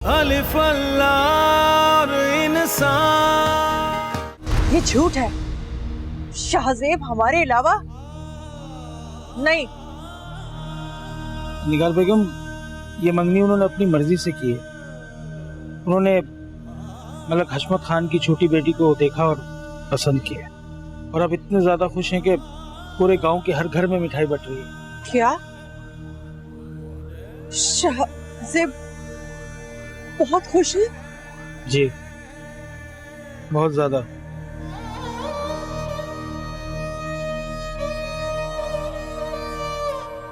अलिफ अल्लाह और इंसान। ये झूठ है, शाहजेब हमारे अलावा नहीं। निगार बेगम, ये मंगनी उन्होंने अपनी मर्जी से की है। उन्होंने मलक हशमत खान की छोटी बेटी को देखा और पसंद किया, और अब इतने ज्यादा खुश हैं कि पूरे गांव के हर घर में मिठाई बट रही है। क्या शाहजेब बहुत खुश है? जी, बहुत ज्यादा।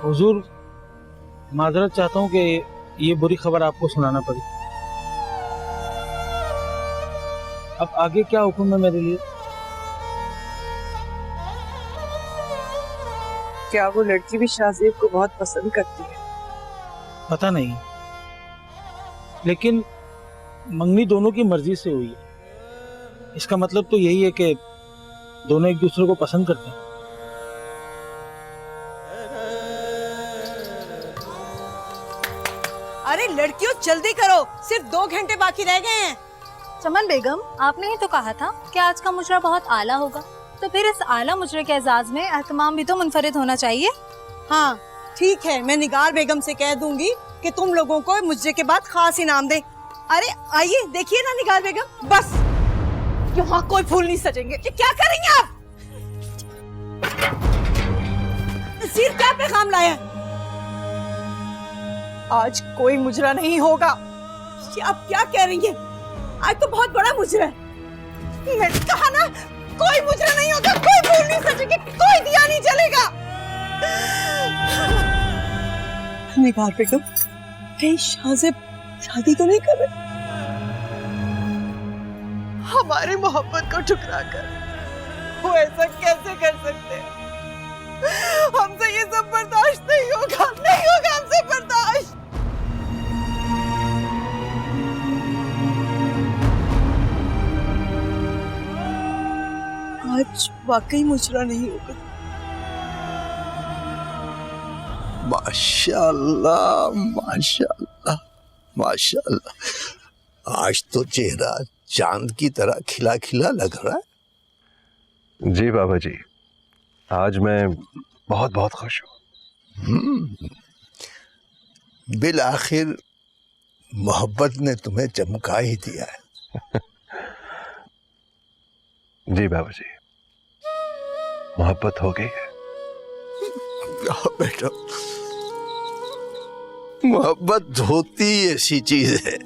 हुजूर, माजरत चाहता हूँ कि ये बुरी खबर आपको सुनाना पड़ी। अब आगे क्या हुक्म है मेरे लिए? क्या वो लड़की भी शाहजेब को बहुत पसंद करती है? पता नहीं, लेकिन मंगनी दोनों की मर्जी से हुई है। इसका मतलब तो यही है कि दोनों एक दूसरे को पसंद करते हैं। अरे लड़कियों जल्दी करो, सिर्फ 2 घंटे बाकी रह गए हैं। चमन बेगम, आपने ही तो कहा था कि आज का मुजरा बहुत आला होगा, तो फिर इस आला मुजरे के एजाज में एहतमाम भी तो मुनफरिद होना चाहिए। हाँ ठीक है, मैं निगार बेगम से कह दूंगी कि तुम लोगों को मुजरे के बाद खास इनाम दे। अरे आइए देखिए ना निगार बेगम, बस यहाँ कोई फूल नहीं सजेंगे। ये क्या करेंगे आप? नसीर क्या पैगाम लाया? आज कोई मुजरा नहीं होगा। ये आप क्या कह रही हैं? आज तो बहुत बड़ा मुजरा है। मैंने कहा ना, कोई मुजरा नहीं होगा, कोई फूल नहीं सजेंगे, कोई दिया नहीं जलेगा। निगार बेगम, कहीं शाहजेब शादी तो नहीं कर रहे? हमारी मोहब्बत को ठुकरा कर वो ऐसा कैसे कर सकते हैं? हमसे ये सब बर्दाश्त नहीं होगा, नहीं होगा हमसे बर्दाश्त। आज वाकई मुजरा नहीं होगा। माशाअल्लाह, माशाअल्लाह, माशाअल्लाह। आज तो चेहरा चांद की तरह खिला खिला लग रहा है। जी बाबा जी, आज मैं बहुत बहुत खुश हूँ। बिल आखिर मोहब्बत ने तुम्हें चमका ही दिया है। जी बाबा जी, मोहब्बत हो गई है। बेटा, मोहब्बत होती ऐसी चीज है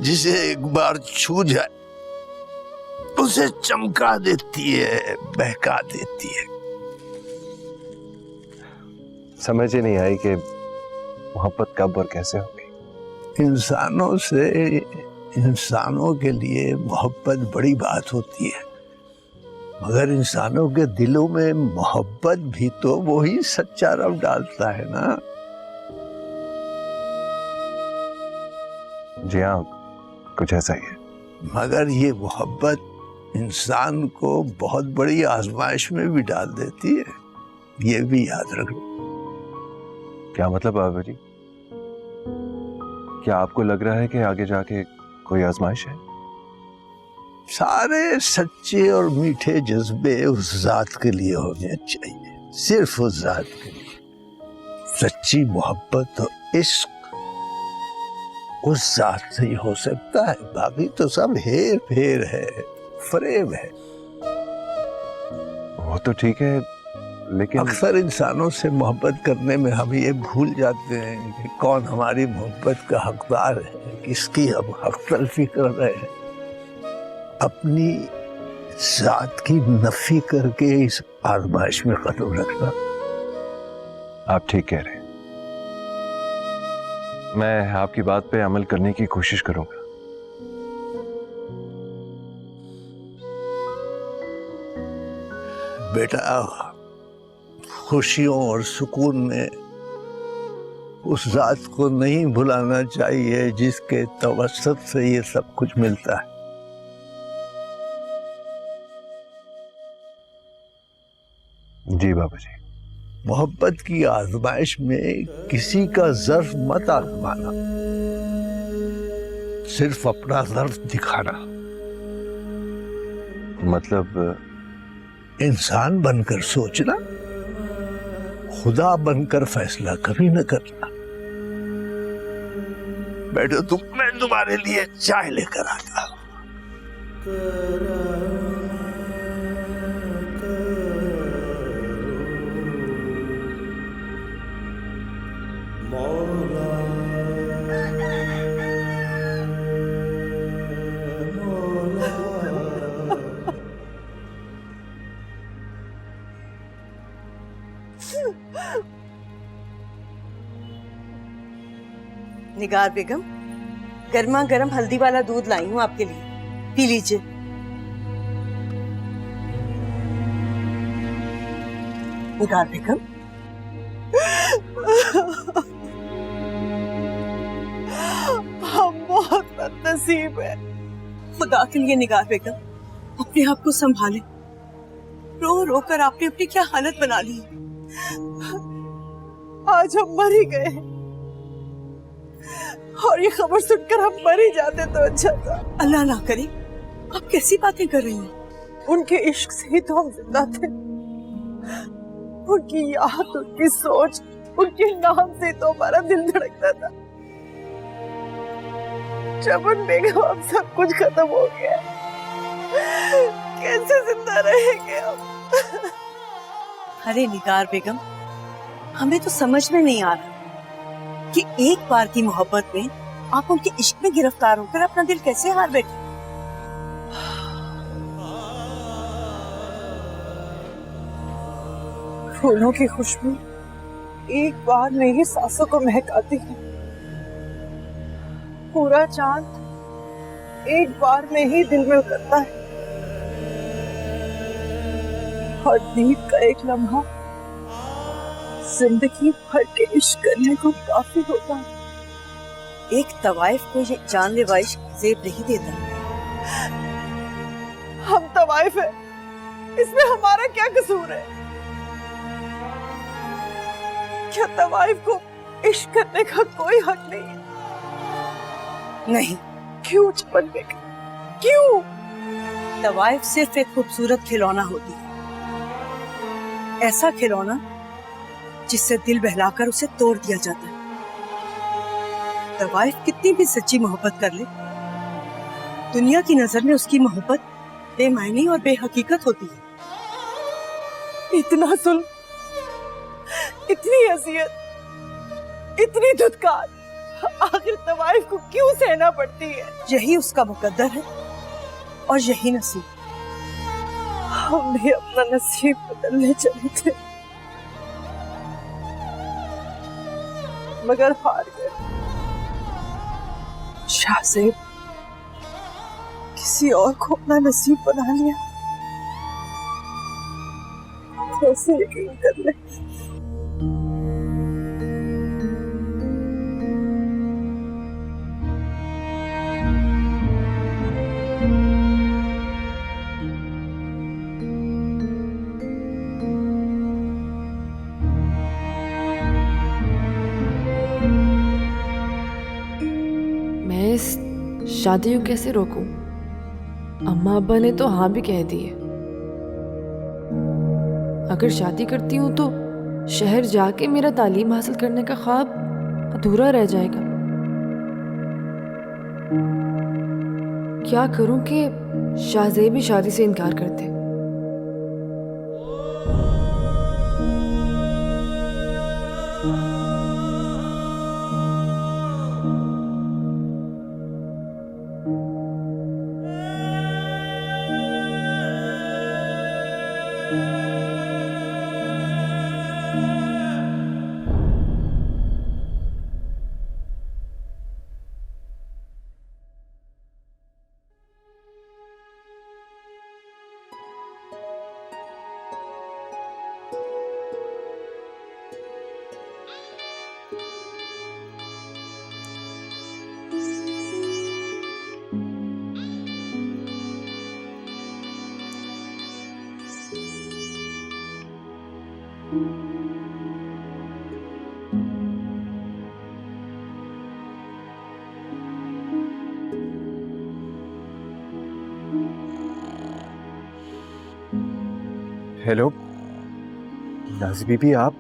जिसे एक बार छू जाए उसे चमका देती है, बहका देती है। समझ ही नहीं आई कि मोहब्बत कब और कैसे होगी। इंसानों से इंसानों के लिए मोहब्बत बड़ी बात होती है, मगर इंसानों के दिलों में मोहब्बत भी तो वही सच्चा रंग डालता है ना। जी हाँ, कुछ ऐसा ही है। मगर ये मोहब्बत इंसान को बहुत बड़ी आजमाइश में भी डाल देती है, ये भी याद रखो। क्या मतलब बाबा जी? क्या आपको लग रहा है कि आगे जाके कोई आजमाइश है? सारे सच्चे और मीठे जज्बे उस जात के लिए होने चाहिए, सिर्फ उस जात के लिए। सच्ची मोहब्बत और इश्क उस जात से ही हो सकता है, बाकी तो सब हेर फेर है, फरेब है। वो तो ठीक है, लेकिन अक्सर इंसानों से मोहब्बत करने में हम ये भूल जाते हैं कि कौन हमारी मोहब्बत का हकदार है, किसकी हम हक तलफी कर रहे हैं। अपनी जात की नफी करके इस आजमाइश में कदम रखना। आप ठीक कह रहे हैं। मैं आपकी बात पे अमल करने की कोशिश करूंगा। बेटा, खुशियों और सुकून में उस जात को नहीं भुलाना चाहिए जिसके तवस्सुत से ये सब कुछ मिलता है। जी बाबा जी। मोहब्बत की आजमाइश में किसी का ज़र्फ मत आजमाना। सिर्फ अपना दर्द दिखाना। मतलब इंसान बनकर सोचना, खुदा बनकर फैसला कभी न करना। बैठो तुम, मैं तुम्हारे लिए चाय लेकर आता हूं। निगार बेगम, गर्मा गर्म हल्दी वाला दूध लाई हूँ आपके लिए, पी लीजिए। निगार बेगम, हम बहुत बदनसीब है। खुदा के लिए निगार बेगम, अपने आप को संभालें। रो रो कर आपने अपनी क्या हालत बना ली। आज हम मर ही गए और ये खबर सुनकर हम मर ही जाते तो अच्छा था। अल्लाह ना करे, आप कैसी बातें कर रही हैं? उनके इश्क से ही तो हम जिंदा थे। उनकी याद, उनकी सोच, उनके नाम से तो हमारा दिल धड़कता था। जब उन बेगम अब सब कुछ खत्म हो गया, कैसे जिंदा रहेंगे हम? अरे निगार बेगम, हमें तो समझ में नहीं आ रहा कि एक बार की मोहब्बत में आप उनके इश्क में गिरफ्तार होकर अपना दिल कैसे हार बैठे। फूलों की खुशबू एक बार में ही सांसों को महकाती है। पूरा चांद एक बार में ही दिल में उतरता है और नींद का एक लम्हा जिंदगी भर के इश्क करने को काफी होता है। एक तवाइफ को ये जानलेवा इश्क ज़ेब नहीं देता। हम तवाइफ है, इसमें हमारा क्या कसूर है? क्या तवाइफ को इश्क करने का कोई हक नहीं है? नहीं। क्यों चपलने का? क्यों? तवाइफ सिर्फ एक खूबसूरत खिलौना होती है, ऐसा खिलौना जिससे दिल बहलाकर उसे तोड़ दिया जाता है। तवाइफ कितनी भी सच्ची मोहब्बत कर ले, दुनिया की नजर में उसकी मोहब्बत बेमायने और बेहकीकत होती है। इतना जुल्म, इतनी अजियत, इतनी धुतकार आखिर तवाइफ को क्यों सहना पड़ती है? यही उसका मुकद्दर है और यही नसीब। हम भी अपना नसीब बदलने चले थे मगर हार गए। शाहज़ेब किसी और को अपना नसीब बना लिया, कैसे यकीन कर ले? शादी को कैसे रोकूं? अम्मा अब्बा ने तो हाँ भी कह दी है। अगर शादी करती हूँ तो शहर जाके मेरा तालीम हासिल करने का ख्वाब अधूरा रह जाएगा। क्या करूं कि शाहज़ेब भी शादी से इनकार कर दे? हेलो नाज़ी बीबी, आप,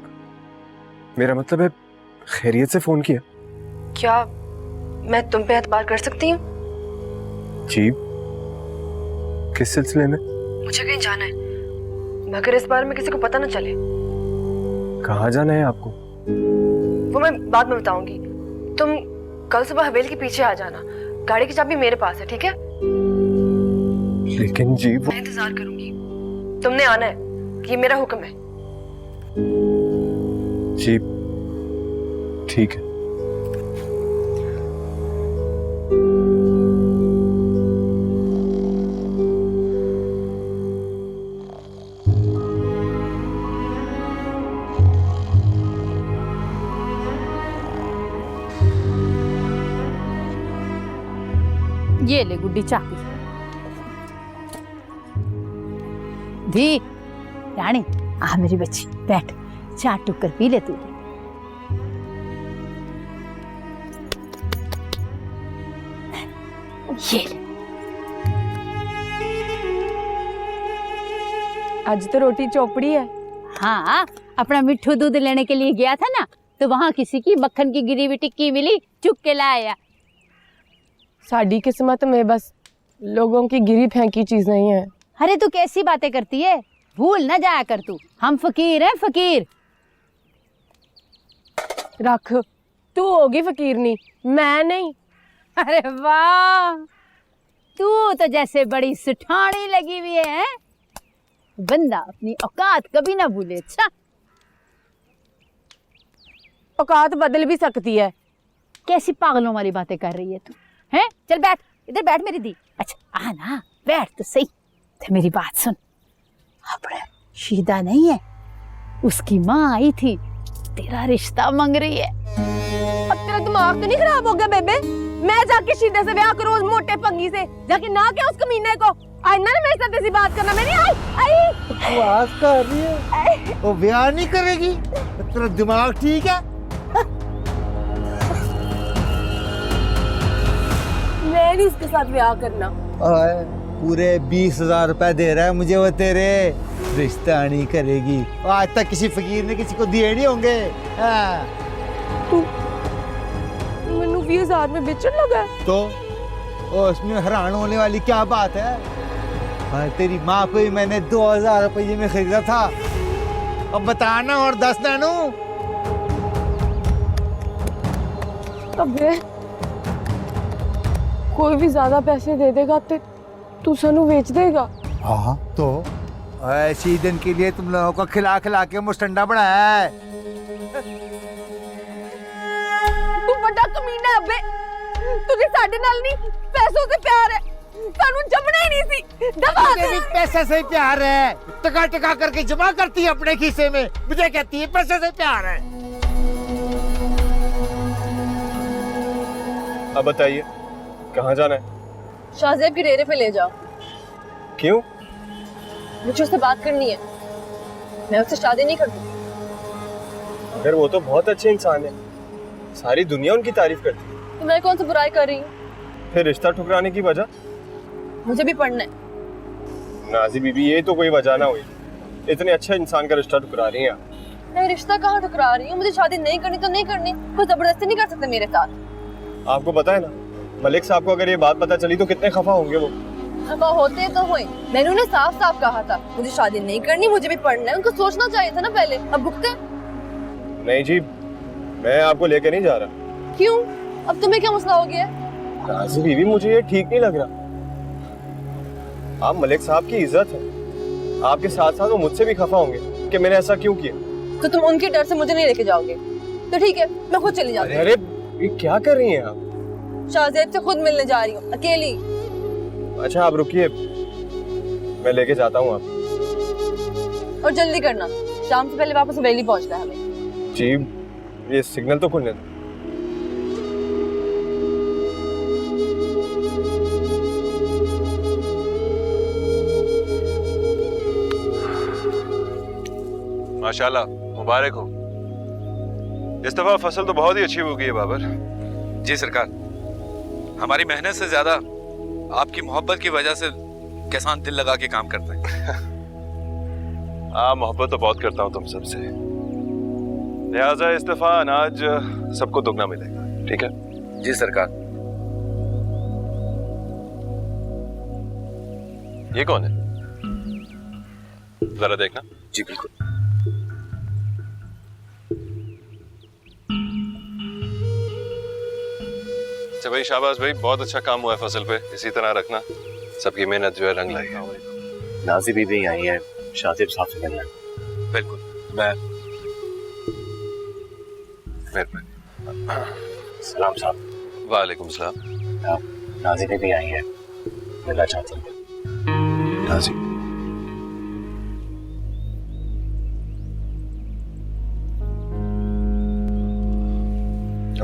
मेरा मतलब है खैरियत से फोन किया? क्या मैं तुम पे एतबार कर सकती हूँ? जी, किस सिलसिले में? मुझे कहीं जाना है, मगर इस बारे में किसी को पता ना चले। कहाँ जाना है आपको? वो मैं बाद में बताऊंगी। तुम कल सुबह हवेली के पीछे आ जाना, गाड़ी की चाबी मेरे पास है, ठीक है? लेकिन जी वो... मैं इंतजार करूंगी, तुमने आना है, ये मेरा हुक्म है। जी ठीक है। ये ले गुड्डी चाय पी। दी रानी, आ मेरी बच्ची बैठ, चाय टुक कर पी ले तू। ये ले। आज तो रोटी चौपड़ी है। हाँ, अपना मिठू दूध लेने के लिए गया था ना, तो वहाँ किसी की मक्खन की गिरी हुई टिक्की मिली, चुक के लाया। साड़ी किस्मत में बस लोगों की गिरी फेंकी चीज नहीं है। अरे तू कैसी बातें करती है, भूल ना जाया कर तू, हम फकीर हैं फकीर। रख, तू होगी फकीरनी, मैं नहीं। अरे वाह, तू तो जैसे बड़ी सुठानी लगी हुई है। बंदा अपनी औकात कभी ना भूले। अच्छा, औकात बदल भी सकती है। कैसी पागलों वाली बातें कर रही है तू, हैं? चल बैठ, इधर बैठ मेरी दी। अच्छा आ ना, बैठ तो सही। तो मेरी बात सुन, अपने शीदा नहीं है, उसकी माँ आई थी, तेरा रिश्ता मांग रही है। अब तेरा दिमाग तो नहीं खराब हो गया बेबे? मैं जाके शीदा से ब्याह करूं उस मोटे पंगी से, जाके ना क्या उस कमीने को। आईना ना मेरे साथ ऐसी बात करना। मैं नहीं आई। बकवास कर रही है, वो ब्याह नहीं करेगी? तेरा दिमाग ठीक है? मैं नहीं उसके साथ ब्याह करना। पूरे 20,000 रुपए दे रहा है मुझे वो तेरे, रिश्ता नहीं करेगी। आज तक किसी फकीर ने किसी को दिए नहीं होंगे। तू मैनू 20,000 में बेचन लगा तो उसमें हैरान होने वाली क्या बात है? तेरी माँ को ही मैंने 2,000 रुपये में खरीदा था। अब बताना और दस नानू। अबे कोई भी ज्यादा पैसे दे देगा तो तू सानू बेच देगा। हाँ तो ऐसी दिन के लिए तुम लोगों को खिला खिला के मुस्टंडा बनाया है। तू बड़ा कमीना है बे, तुझे साडे नाल नहीं पैसों से प्यार है, सानू जमना ही नहीं सी। दबा मुझे भी पैसे से प्यार है, टका टका करके जमा करती है अपने खीसे में, मुझे कहती है पैसे से प्यार है। अब बताइए कहाँ जाना है? शाहजेब की डेरे पे ले जाओ। क्यों? मुझे उससे बात करनी है, मैं उससे शादी नहीं करती। अगर वो तो बहुत अच्छे इंसान है, सारी दुनिया उनकी तारीफ करती है, तो मैं कौन सी बुराई कर रही हूँ? फिर रिश्ता ठुकराने की वजह? मुझे भी पढ़ना है। नाज़ी बीबी, ये तो कोई वजह ना हुई, इतने अच्छे इंसान का रिश्ता ठुकरा रही हैं आप। मैं रिश्ता कहाँ ठुकरा रही हूँ? मुझे शादी नहीं करनी तो नहीं करनी, कोई जबरदस्ती नहीं कर सकते मेरे साथ। आपको पता है ना, मलिक साहब को अगर ये बात पता चली तो कितने खफा होंगे वो। खफा होते तो हुए, मैंने उन्हें साफ साफ कहा था मुझे शादी नहीं करनी, मुझे भी पढ़ना है। उनको सोचना चाहिए था ना पहले, अब भुगते। नहीं जी, मैं आपको लेके नहीं जा रहा। क्यों? अब तुम्हें क्या मसला हो गया? नाज़ी बीबी, मुझे ये ठीक नहीं लग रहा। आप मलिक साहब की इज्जत है, आपके साथ साथ वो मुझसे भी खफा होंगे कि मैंने ऐसा क्यों किया। तो तुम उनके डर से मुझे नहीं लेके जाओगे तो ठीक है, मैं खुद चली जाऊंगी। अरे ये क्या कर रही हैं आप? शाहजेब से खुद मिलने जा रही हूँ, अकेली। अच्छा आप रुकिए, मैं लेके जाता हूँ आप। और जल्दी करना, शाम से पहले वापस हवेली पहुंचना है हमें। जी, ये सिग्नल तो खुलने दो। माशाल्लाह, मुबारक हो। इस दफा फसल तो बहुत ही अच्छी हो गई है बाबर। जी सरकार, हमारी मेहनत से ज्यादा आपकी मोहब्बत की वजह से किसान दिल लगा के काम करते हैं। मोहब्बत तो बहुत करता हूँ तुम सबसे, लिहाजा इस दफा अनाज सबको दुगना मिलेगा, ठीक है? जी सरकार। ये कौन है? जरा देखना। जी बिल्कुल। अच्छा भाई, शाबाश भाई, बहुत अच्छा काम हुआ है फसल पे, इसी तरह रखना, सबकी मेहनत जो है रंग लाई है। नाजी बीबी आई है शाजिब साहब से मिलना। बिल्कुल, मैं सलाम साहब। वालेकुम सलाम। नाजी बीबी आई है, मिलना चाहती हूँ। नाजी,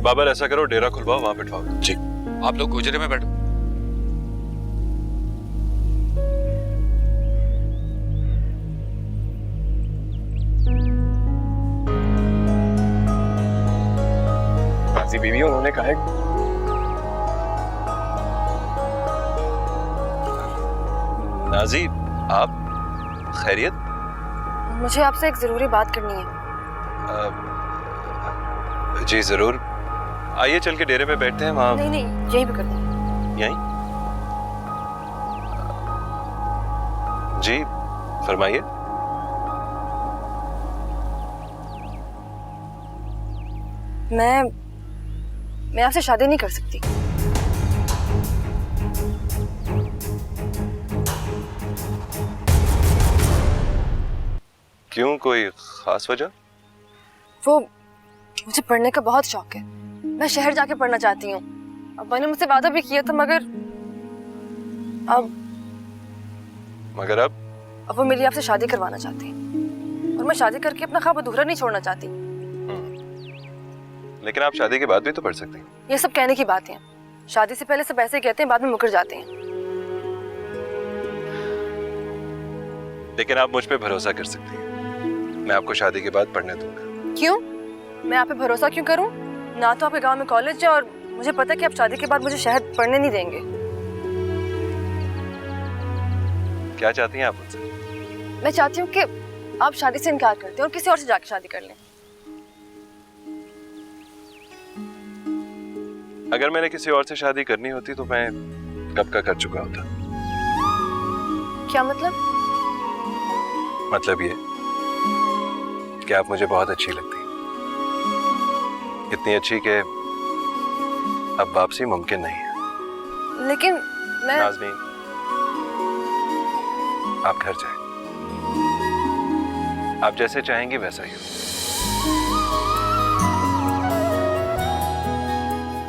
बाबर ऐसा करो, डेरा खुलवाओ, वहां बैठवाओ। जी। आप लोग गुजरे में बैठो। नाजी बीबी उन्होंने कहा है नाजी, आप खैरियत? मुझे आपसे एक जरूरी बात करनी है। जी जरूर, आइए चल के डेरे पे बैठते हैं वहाँ। नहीं नहीं, यहीं पे कर दो। यहीं? जी फरमाइए। मैं आपसे शादी नहीं कर सकती। क्यों, कोई खास वजह? वो मुझे पढ़ने का बहुत शौक है, मैं शहर जाके पढ़ना चाहती हूँ। अब्बा ने मुझसे वादा भी किया था, मगर अब वो मेरी आपसे शादी करवाना चाहती हैं, और मैं शादी करके अपना ख्वाब अधूरा नहीं छोड़ना चाहती। लेकिन आप शादी के बाद भी तो पढ़ सकते हैं। ये सब कहने की बातें हैं, शादी से पहले सब ऐसे कहते हैं, बाद में मुकर जाते हैं। लेकिन आप मुझ पे भरोसा कर सकती हैं, मैं आपको शादी के बाद पढ़ने दूंगा। क्यों? मैं आप पे भरोसा क्यों करूं? ना तो आपके गांव में कॉलेज है, और मुझे पता है कि आप शादी के बाद मुझे शहर पढ़ने नहीं देंगे। क्या चाहती हैं आप मुझसे? मैं चाहती हूँ कि आप शादी से इनकार करते हैं और किसी और से जाके शादी कर लें। अगर मैंने किसी और से शादी करनी होती तो मैं कब का कर चुका होता। क्या मतलब? मतलब ये कि आप मुझे बहुत अच्छी लगती, इतनी अच्छी कि अब वापसी मुमकिन नहीं है। लेकिन मैं... नाज़नीन, आप घर जाएं, आप जैसे चाहेंगी वैसा ही हो।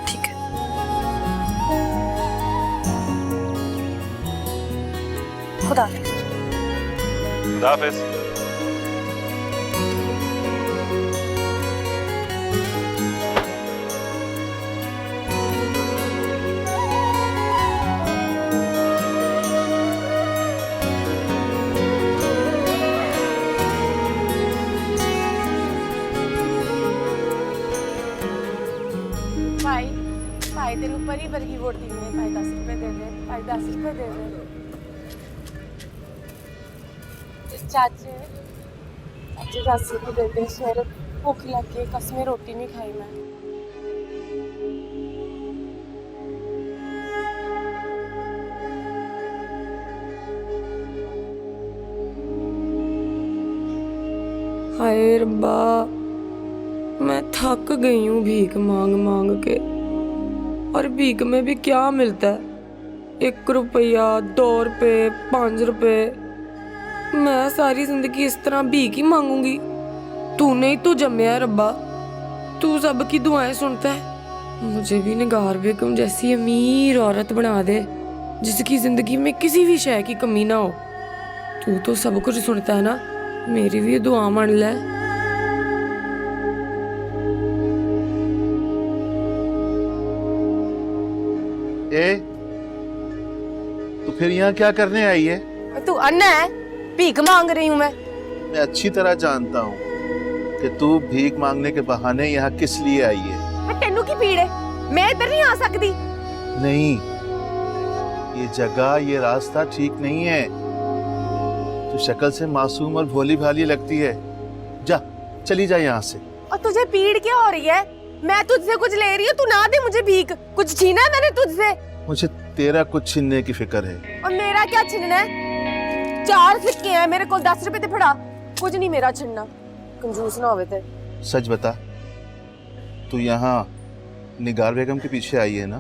ठीक है। खुदा हाफिज़। खुदा हाफिज़। भाई तेन परी वर्गी वोट दी है, भाई 10 रुपए दे दे, भाई 10 रुपए दे दे। चाचे 10 रुपए दे दे, सवेरे भूख लग गई, कसमें रोटी नहीं खाई मैं। हाय रब्बा, मैं थक गई हूँ भीख मांग मांग के, और भीख में भी क्या मिलता है? 1 रुपया, 2 रुपये, 5 रुपये। मैं सारी जिंदगी इस तरह भीख ही मांगूंगी? तूने ही तो जम्या है रब्बा, तू सबकी दुआएं सुनता है। मुझे भी निगार बेगम जैसी अमीर औरत बना दे, जिसकी जिंदगी में किसी भी शय की कमी ना हो। तू तो सब कुछ सुनता है ना, मेरी भी दुआ मान ले। तो फिर यहाँ क्या करने आई है? तू अन्ना है, भीख मांग रही हूँ मैं अच्छी तरह जानता हूँ कि तू भीख मांगने के बहाने यहाँ किस लिए आई है। तेनू की पीड़ है? मैं इधर नहीं आ सकती। नहीं, ये जगह, ये रास्ता ठीक नहीं है। तू शक्ल से मासूम और भोली भाली लगती है। जा, चली जा यहाँ से। और तुझे पीड़ क्या हो रही है? मैं तुझसे कुछ ले रही हूँ, तू ना दे मुझे भीख। कुछ छीना है मैंने तुझसे? मुझे तेरा कुछ छीनने की फिक्र है। और मेरा क्या छीनना है? 4 सिक्के हैं मेरे को, 10 रुपए ते फड़ा। कुछ नहीं मेरा छीनना, कंजूस ना होवे ते। सच बता, तू यहाँ निगार बेगम के पीछे आई है ना?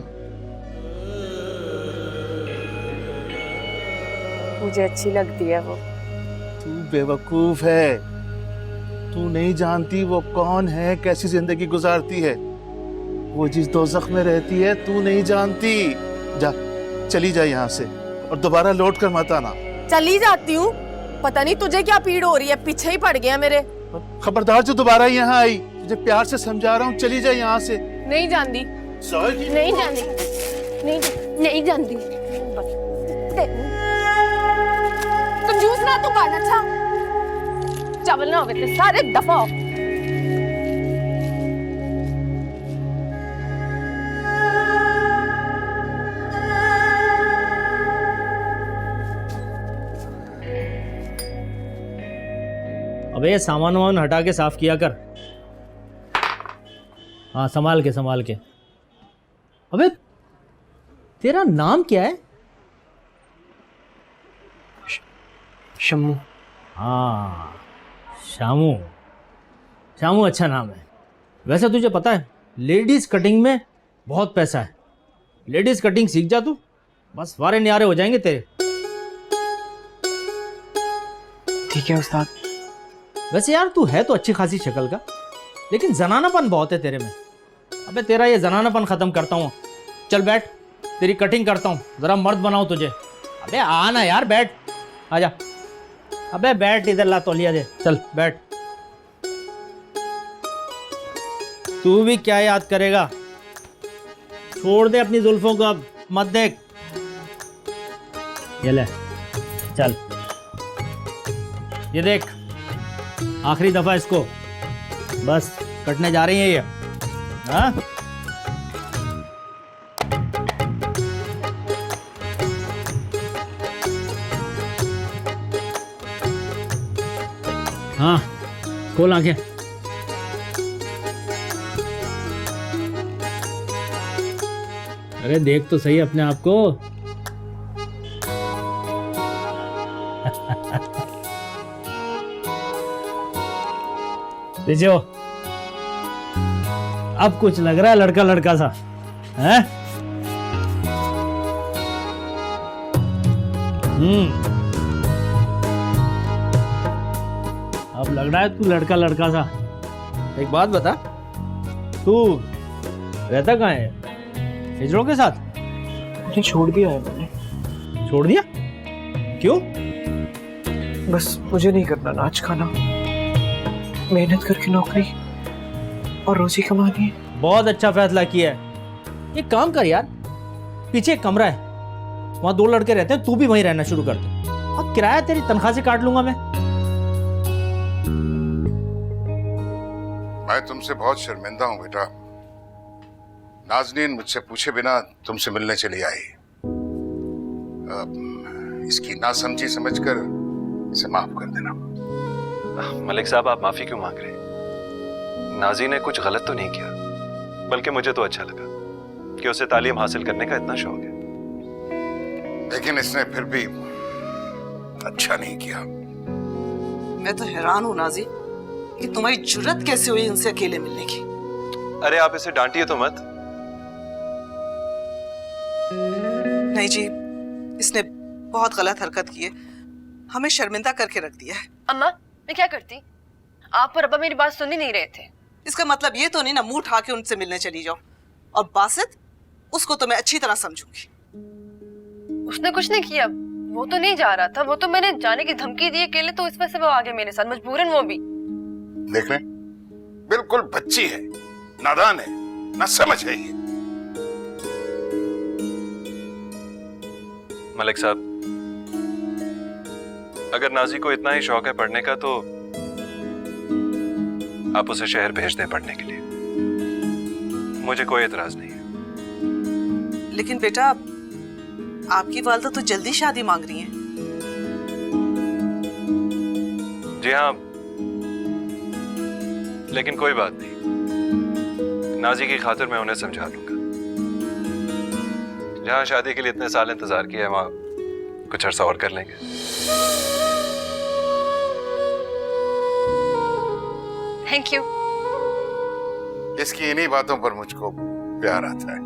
मुझे अच्छी लगती है वो। तू बेवकूफ है, तू नहीं जानती वो कौन है, कैसी जिंदगी गुजारती है। वो जिस दोज़ख में रहती है तू नहीं जानती। जा, चली जा यहाँ से और दोबारा लौट कर मत आना। चली जाती हूँ। पता नहीं तुझे क्या पीड़ हो रही है, पीछे ही पड़ गया मेरे। खबरदार जो दोबारा यहाँ आई, तुझे प्यार से समझा रहा हूँ, चली जा यहाँ से। नहीं जानती, नहीं जानती, नहीं जानती। कंजूस ना तू बन, अच्छा चावल ना होवे ते सारे दफा हो। अबे ये सामान वामान हटा के साफ किया कर। हाँ, संभाल के। अबे तेरा नाम क्या है? शम्मू। हाँ, शामू अच्छा नाम है। वैसे तुझे पता है लेडीज कटिंग में बहुत पैसा है। लेडीज कटिंग सीख जा तू, बस वारे न्यारे हो जाएंगे तेरे। ठीक है उस्ताद। वैसे यार तू है तो अच्छी खासी शक्ल का, लेकिन जनानापन बहुत है तेरे में। अबे तेरा ये जनानापन खत्म करता हूँ। चल बैठ, तेरी कटिंग करता हूँ, जरा मर्द बनाऊँ तुझे। अबे आ ना यार, बैठ, आजा। अबे बैठ, इधर ला तौलिया दे, चल बैठ। तू भी क्या याद करेगा, छोड़ दे अपनी जुल्फों को, अब मत देख। ये ले, चल ये देख, आखिरी दफा इसको, बस कटने जा रही है ये। हाँ हाँ, खोल आंखें। अरे देख तो सही अपने आप को। देखो, अब कुछ लग रहा है लड़का लड़का सा है। अब लग रहा है तू लड़का लड़का सा। एक बात बता, तू रहता कहाँ है? हिजड़ों के साथ? मुझे छोड़ दिया है मैंने। छोड़ दिया? क्यों? बस मुझे नहीं करना नाच खाना, मेहनत करके नौकरी और रोजी कमानी है। बहुत अच्छा फैसला किया है। एक काम कर यार, पीछे एक कमरा है, वहां 2 लड़के रहते हैं, तू भी वहीं रहना शुरू कर दे और किराया तेरी तनख्वाह से काट लूंगा मैं। मैं तुमसे बहुत शर्मिंदा हूं बेटा। नाज़नीन मुझसे पूछे बिना तुमसे मिलने चली आई। इसकी नासमझी समझकर इसे माफ कर देना। मलिक साहब, आप माफी क्यों मांग रहे हैं? नाजी ने कुछ गलत तो नहीं किया, बल्कि मुझे तो अच्छा लगा कि उसे तालीम हासिल करने का इतना शौक है। लेकिन इसने फिर भी अच्छा नहीं किया। मैं तो हैरान हूँ नाजी कि तुम्हारी जुर्रत कैसे हुई इनसे अकेले मिलने की। अरे आप इसे डांटिए तो मत। नहीं जी, इसने बहुत गलत हरकत की है, हमें शर्मिंदा करके रख दिया है। अम्मा, मैं क्या करती? आप और अब्बा मेरी बात सुन ही नहीं रहे थे। इसका मतलब ये तो नहीं ना मुंह उठा के उनसे मिलने चली जाओ। और बासित, उसको तो मैं अच्छी तरह समझूंगी। उसने कुछ नहीं किया, वो तो नहीं जा रहा था, वो तो मैंने जाने की धमकी दी अकेले, तो इस वजह से वो आ गया मेरे साथ मजबूरन। वो भी देख ले, बिल्कुल बच्ची है, नादान है, ना समझ है ये। मलिक साहब, अगर नाजी को इतना ही शौक है पढ़ने का तो आप उसे शहर भेज दें पढ़ने के लिए, मुझे कोई एतराज नहीं है। लेकिन बेटा, आपकी वालिदा तो जल्दी शादी मांग रही हैं। जी हाँ, लेकिन कोई बात नहीं, नाजी की खातिर मैं उन्हें समझा लूंगा। जहां शादी के लिए इतने साल इंतजार किया है, वहां कुछ अर्सा और कर लेंगे। Thank you. इसकी इन्हीं बातों पर मुझको प्यार आता है।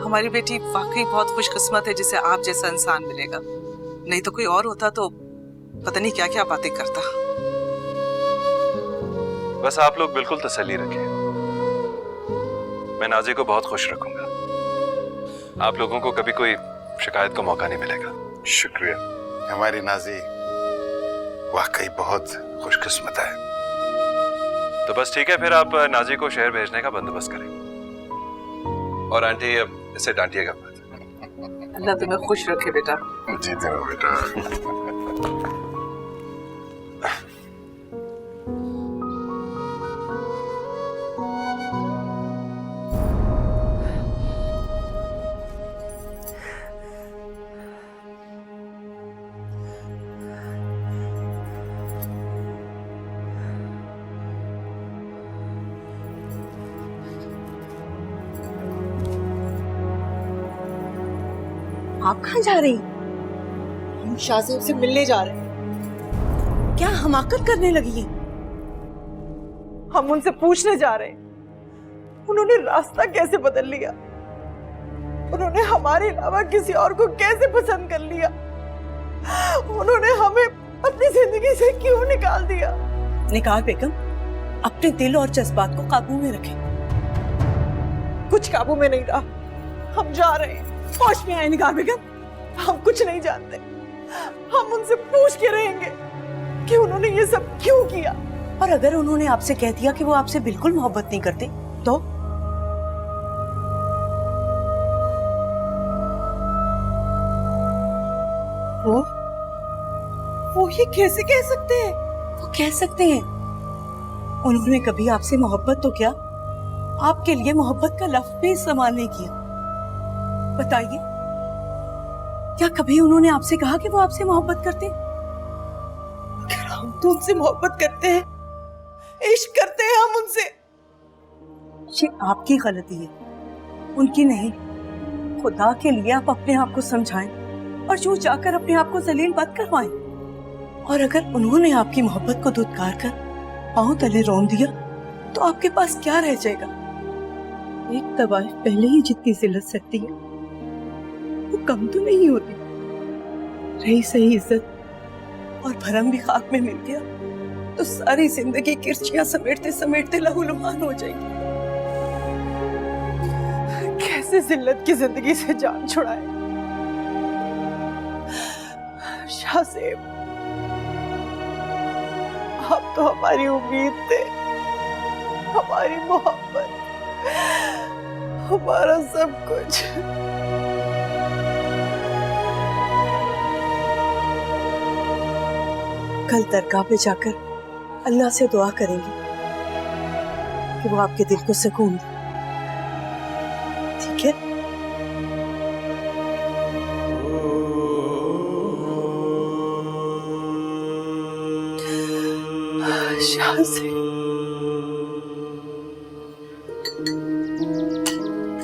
हमारी बेटी वाकई बहुत खुशकिस्मत है जिसे आप जैसा इंसान मिलेगा, नहीं तो कोई और होता तो पता नहीं क्या क्या बातें करता। बस आप लोग बिल्कुल तसल्ली रखें, मैं नाजी को बहुत खुश रखूंगा। आप लोगों को कभी कोई शिकायत का मौका नहीं मिलेगा। शुक्रिया। हमारी नाजी वाकई बहुत खुशकिस्मत है। तो बस ठीक है, फिर आप नाजी को शहर भेजने का बंदोबस्त करें। और आंटी, अब इसे डांटिएगा मत। अल्लाह तुम्हें खुश रखे बेटा। जीते रहो बेटा। आप कहाँ जा रही? हम शाहजेब से मिलने जा रहे हैं। क्या हमाकत करने लगी है? हम उनसे पूछने जा रहे हैं उन्होंने रास्ता कैसे बदल लिया, उन्होंने हमारे अलावा किसी और को कैसे पसंद कर लिया, उन्होंने हमें अपनी जिंदगी से क्यों निकाल दिया। निगार बेगम, अपने दिल और जज्बात को काबू में रखें। कुछ काबू में नहीं रहा, हम जा रहे हैं। होश में आए निगार बेगम। हम कुछ नहीं जानते, हम उनसे पूछ के रहेंगे कि उन्होंने ये सब क्यों किया। और अगर उन्होंने आपसे कह दिया कि वो आपसे बिल्कुल मोहब्बत नहीं करते तो? वो ये कैसे कह सकते हैं? वो कह सकते हैं। उन्होंने कभी आपसे मोहब्बत तो क्या, आपके लिए मोहब्बत का लफ्ज भी इस्तेमाल नहीं किया। बताइए, क्या कभी उन्होंने आपसे कहा कि वो आपसे मोहब्बत करते? अगर हम तो उनसे मोहब्बत करते हैं, इश्क करते हैं हम उनसे। ये आपकी गलती है, उनकी नहीं। खुदा के लिए आप अपने आप को समझाएं और यूं जाकर अपने आप को जलील मत करवाएं। और अगर उन्होंने आपकी मोहब्बत को धुतकार कर पांव तले रौंद दिया तो आपके पास क्या रह जाएगा? एक तवाइफ पहले ही जितनी जिल्लत सकती है वो कम तो नहीं होती। रही सही इज्जत और भरम भी खाक में मिल गया तो सारी जिंदगी किरचियां समेटते समेटते लहूलुहान हो जाएगी। कैसे जिल्लत की जिंदगी से जान छुड़ाए। शाहजेब, आप तो हमारी उम्मीद थे, हमारी मोहब्बत, हमारा सब कुछ। कल दरगाह पे जाकर अल्लाह से दुआ करेंगे कि वो आपके दिल को सुकून दे। ठीक है?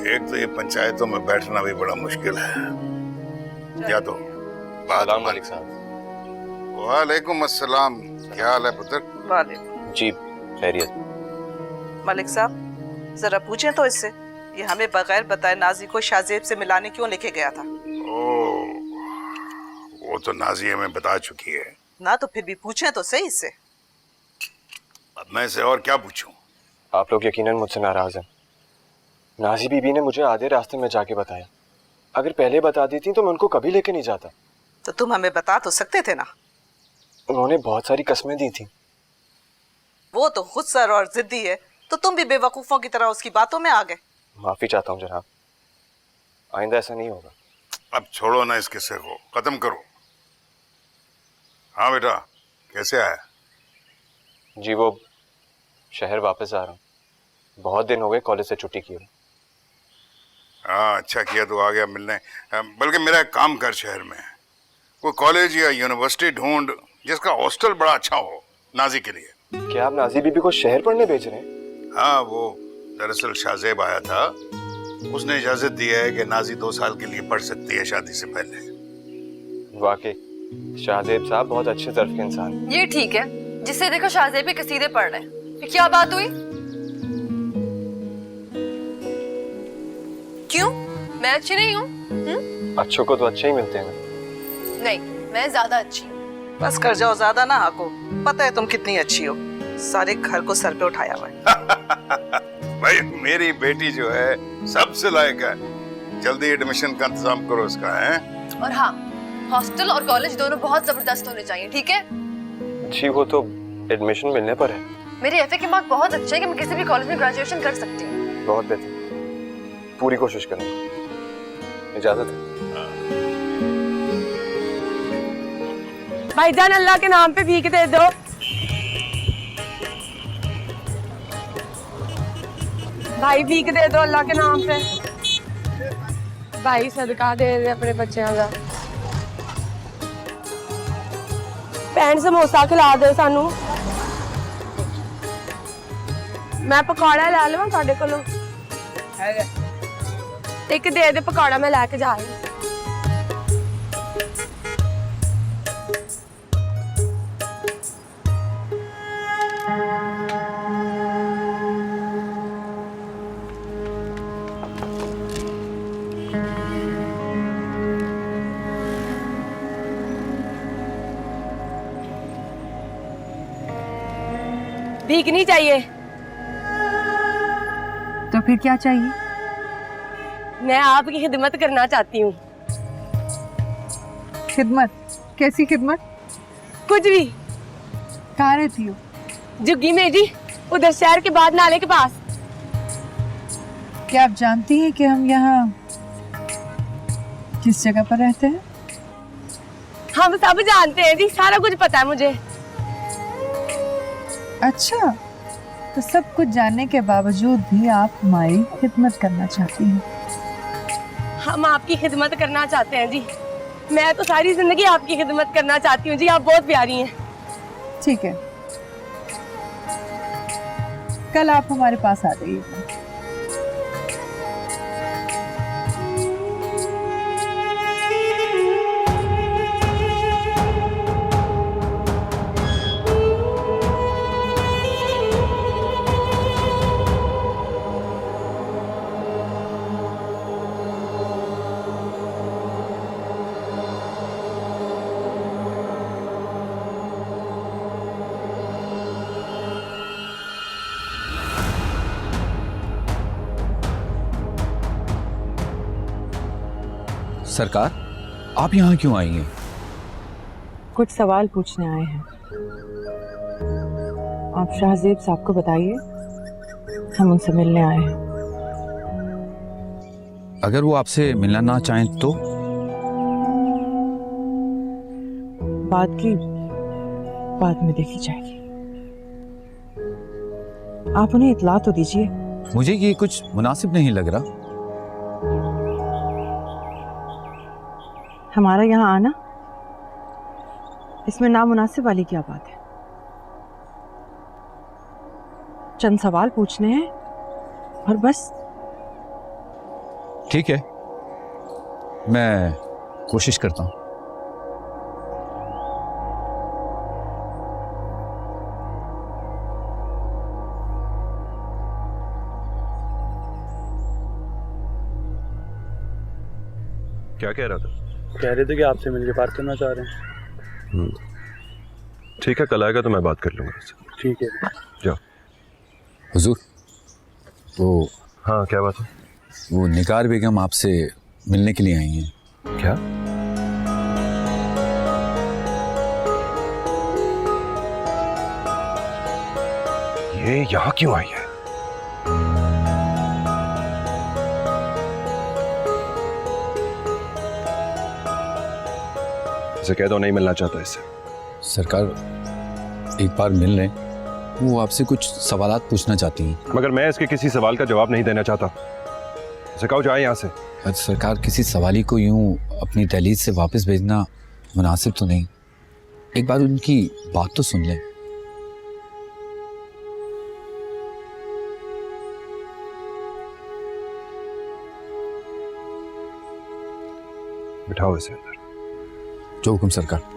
एक तो ये पंचायतों में बैठना भी बड़ा मुश्किल है, या तो बात। मालिक साहब। वालेकुम अस्सलाम। क्या हाल है पुत्र? वालेकुम। जी खैरियत। मलिक साहब, जरा पूछें तो इससे, ये हमें बगैर बताए नाजी को शाहजेब से मिलाने क्यों लेके गया था? ओ, वो तो नाजी हमें बता चुकी है ना, तो फिर भी पूछें तो सही इससे। अब मैं इसे और क्या पूछूं? आप लोग यकीनन मुझसे नाराज हैं। नाजी बीबी ने मुझे आधे रास्ते में जाके बताया। अगर पहले बता दी थी तो मैं उनको कभी लेके नहीं जाता। तो तुम हमें बता तो सकते थे ना। उन्होंने बहुत सारी कस्में दी थी। वो तो खुदसर और जिद्दी है, तो तुम भी बेवकूफों की तरह उसकी बातों में आ गए। माफी चाहता हूँ जनाब, आइंदा ऐसा नहीं होगा। अब छोड़ो ना इस किस्से को, खत्म करो। हाँ बेटा, कैसे आया? जी वो शहर वापस आ रहा हूँ, बहुत दिन हो गए कॉलेज से छुट्टी की हुई। हाँ अच्छा किया, तू आ गया मिलने। बल्कि मेरा एक काम कर शहर में, कोई कॉलेज या यूनिवर्सिटी ढूंढ जिसका हॉस्टल बड़ा अच्छा हो नाजी के लिए। क्या आप नाजी बीबी को शहर पढ़ने भेज रहे हैं? हाँ, वो दरअसल शाहजेब आया था, उसने इजाजत दी है कि नाजी 2 साल के लिए पढ़ सकती है शादी से पहले। वाकई शाहजेब साहब बहुत अच्छे तरफ के इंसान। ये ठीक है, जिससे देखो शाहजेब भी कसीदे पढ़ रहे हैं। ये क्या बात हुई? क्यों? मैं अच्छी नहीं हूँ? अच्छों को तो अच्छे ही मिलते हैं। नहीं, मैं ज्यादा अच्छी हूँ। बस कर जाओ, ज्यादा ना हाको। पता है तुम कितनी अच्छी हो, सारे घर को सर पे उठाया हुआ है। भाई मेरी बेटी जो है सबसे लायक है, जल्दी एडमिशन का इंतजाम करो उसका है। और हाँ, हॉस्टल और कॉलेज दोनों बहुत जबरदस्त होने चाहिए, ठीक है? जी वो तो एडमिशन मिलने पर है। मेरे एफए के मार्क बहुत अच्छे हैं कि मैं किसी भी कॉलेज में ग्रेजुएशन कर सकती हूँ। बहुत बेहतर, पूरी कोशिश करूंगा। इजाजत है। भाईजान अल्लाह के नाम पे भीख दे दो। भाई भीख दे दो अल्लाह के नाम पे। भाई सदका दे दे अपने बच्चों का। भैन समोसा खिला दो सानू। मैं पकौड़ा लै लवां तुहाडे कोलों? एक दे दे पकौड़ा, मैं लैके जा रही। भीख नहीं चाहिए तो फिर क्या चाहिए? मैं आपकी खिदमत करना चाहती हूँ। खिदमत? कैसी खिदमत? कुछ भी। कहाँ रहती हो? जुग्गी में जी, उधर शहर के बाद नाले के पास। क्या आप जानती हैं कि हम यहाँ किस जगह पर रहते हैं? हम सब जानते हैं जी, सारा कुछ पता है मुझे। अच्छा, तो सब कुछ जानने के बावजूद भी आप हमारी खिदमत करना चाहती हैं? हम आपकी खिदमत करना चाहते हैं जी। मैं तो सारी जिंदगी आपकी खिदमत करना चाहती हूँ जी, आप बहुत प्यारी हैं। ठीक है, कल आप हमारे पास आ जाइएगा। सरकार, आप यहाँ क्यों आई हैं? कुछ सवाल पूछने आए हैं। आप शाहजेब साहब को बताइए, हम उनसे मिलने आए हैं। अगर वो आपसे मिलना ना चाहें तो? बात की बाद में देखी जाएगी। आप उन्हें इत्तला तो दीजिए। मुझे ये कुछ मुनासिब नहीं लग रहा। हमारा यहाँ आना, इसमें नामुनासिब वाली क्या बात है? चंद सवाल पूछने हैं और बस। ठीक है, मैं कोशिश करता हूँ। क्या कह रहा था? कह रहे थे कि आपसे मिलके बात करना चाह रहे हैं। ठीक है, कल आएगा तो मैं बात कर लूंगा उससे। ठीक है, जाओ। हुजूर, वो हाँ, क्या बात है? वो निगार बेगम आपसे मिलने के लिए आई हैं। क्या? ये यहाँ क्यों आई है? इसे कह दो नहीं मिलना चाहता इससे। सरकार, एक बार मिल लें, वो आपसे कुछ सवालात पूछना चाहती हैं। मगर मैं इसके किसी सवाल का जवाब नहीं देना चाहता। इसे कहो जाए यहाँ से। सरकार, किसी सवाली को यूं अपनी दहलीज से वापस भेजना मुनासिब तो नहीं, एक बार उनकी बात तो सुन ले। बिठाओ इसे अंदर। जो हुक्म सरकार।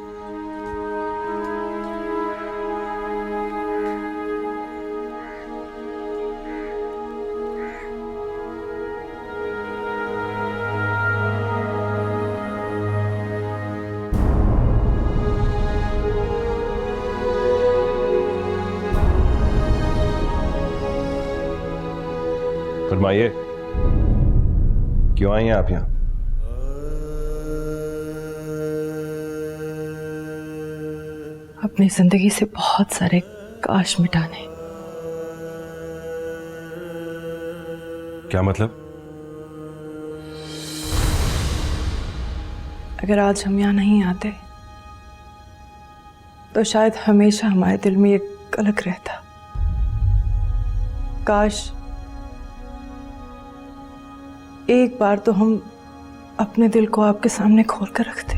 फरमाइए, क्यों आई हैं आप यहाँ? अपनी जिंदगी से बहुत सारे काश मिटाने। क्या मतलब? अगर आज हम यहाँ नहीं आते तो शायद हमेशा हमारे दिल में एक कलक रहता। काश एक बार तो हम अपने दिल को आपके सामने खोल कर रखते।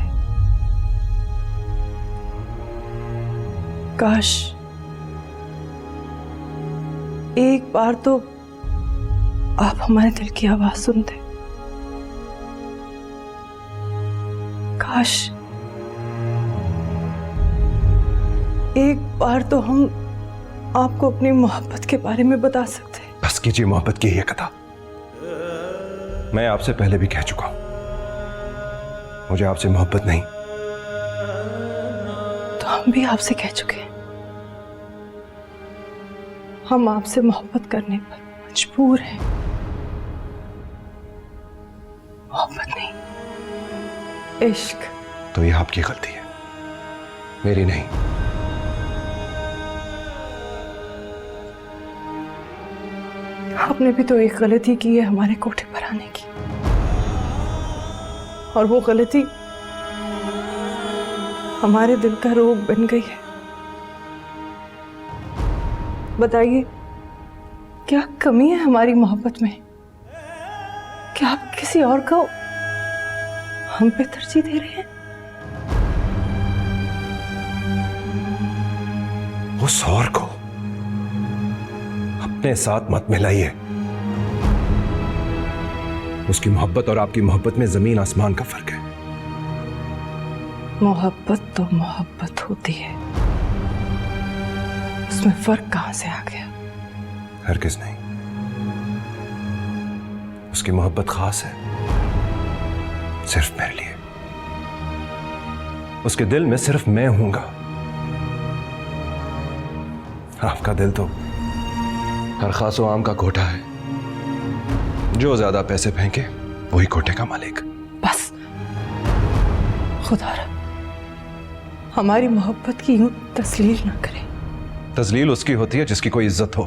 काश एक बार तो आप हमारे दिल की आवाज सुनते। काश एक बार तो हम आपको अपनी मोहब्बत के बारे में बता सकते। बस कीजिए मोहब्बत की ये कथा। मैं आपसे पहले भी कह चुका हूं, मुझे आपसे मोहब्बत नहीं। तो हम भी आपसे कह चुके हैं, हम आपसे मोहब्बत करने पर मजबूर हैं। मोहब्बत नहीं, इश्क। तो ये आपकी गलती है, मेरी नहीं। आपने भी तो एक गलती की है हमारे कोठे पर आने की, और वो गलती हमारे दिल का रोग बन गई है। बताइए क्या कमी है हमारी मोहब्बत में? क्या आप किसी और को हम पे तरजीह दे रहे हैं? उस और को अपने साथ मत मिलाइए। उसकी मोहब्बत और आपकी मोहब्बत में जमीन आसमान का फर्क है। मोहब्बत तो मोहब्बत होती है, उसमें फर्क कहां से आ गया? हरगिज़ नहीं। उसकी मोहब्बत खास है, सिर्फ मेरे लिए। उसके दिल में सिर्फ मैं हूंगा। आपका दिल तो हर खासो आम का घोटा है, जो ज्यादा पैसे फेंके वही घोटे का मालिक। बस खुदा हमारी मोहब्बत की यूं तस्लील ना करें। तजलील उसकी होती है जिसकी कोई इज्जत हो,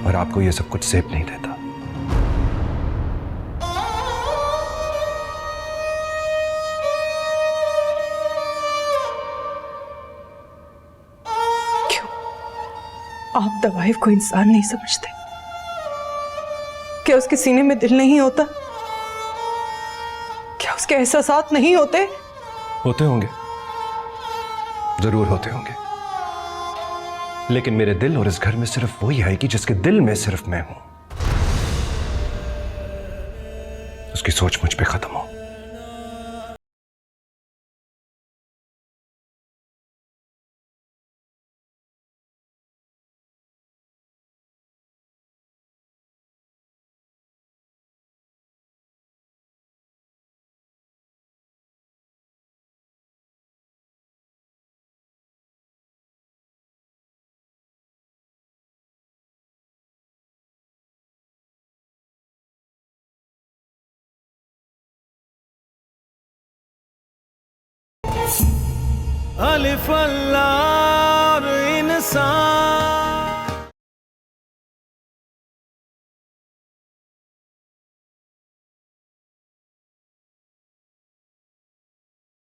और आपको ये सब कुछ सेप नहीं देता। क्यों आप दवाइफ को इंसान नहीं समझते? क्या उसके सीने में दिल नहीं होता? क्या उसके एहसासात नहीं होते? होते होंगे, जरूर होते होंगे, लेकिन मेरे दिल और इस घर में सिर्फ वही आएगी जिसके दिल में सिर्फ मैं हूं। उसकी सोच मुझ पे खत्म हो। अलिफ अल्लाह और इंसान।